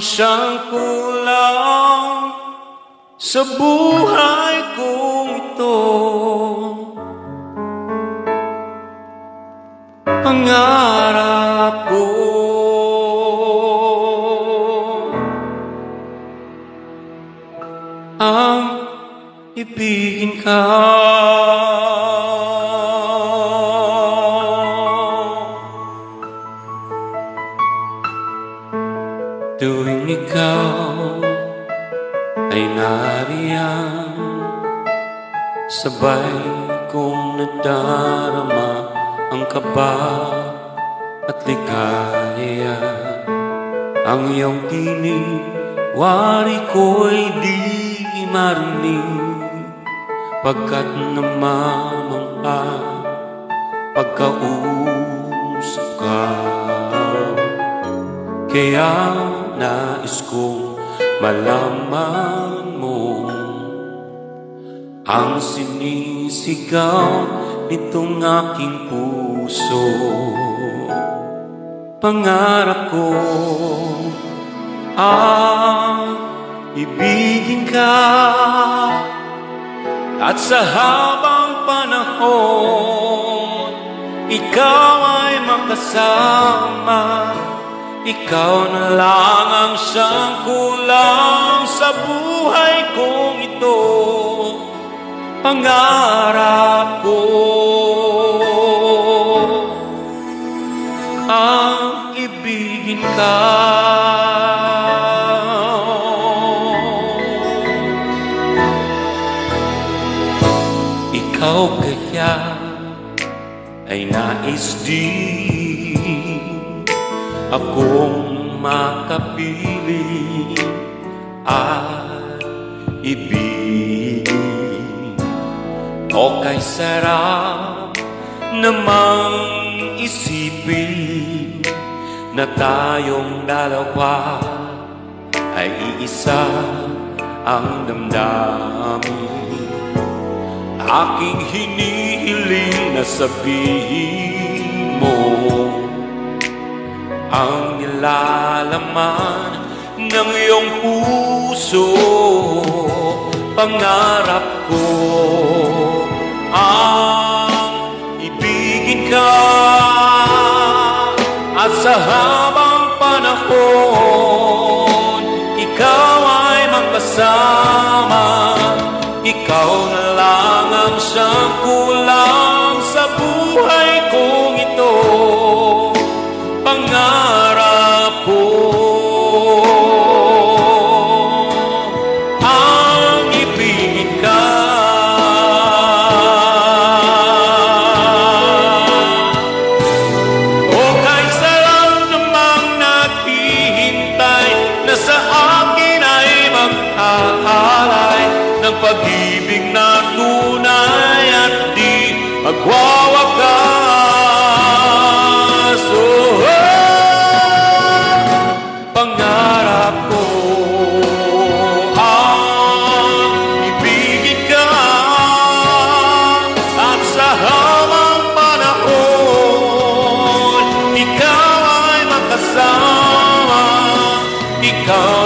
siyang kulang sa buhay kong ito. Pangarap ko ang ibigin ka. Tuwing ikaw ay nariyan, sabay kong nadarama ang kaba at ligaya. Ang iyong tinig, wari ko'y di marinig, pagkat namamangha pagkausap ka. Kaya nais kong malaman mo ang sinisigaw nitong aking puso. Pangarap ko ang ibigin ka, at sa habang panahon ikaw ay makasama. Ikaw na lang ang siyang kulang sa buhay kong ito. Pangarap ko ang ibigin ka. Ikaw kaya ay nais din akong makapili at ibigin. O kay sarap namang isipin na tayong dalawa ay iisa ang damdamin. Aking hinihiling na sabihin mo ang nilalaman ng iyong puso. Pangarap ko ang ibigin ka, at sa habang panahon ikaw ay magkasama. Ikaw na lang ang siyang kulang sa buhay kong ito. Pangarap ko ang ibigin ka. O kay sarap namang naghihintay na sa akin ay maghahalay ng pag-ibig na tunay at di magwawakas. Pangarap ko ang ibigin ka, at sa habang panahon ikaw ay makasama. Ikaw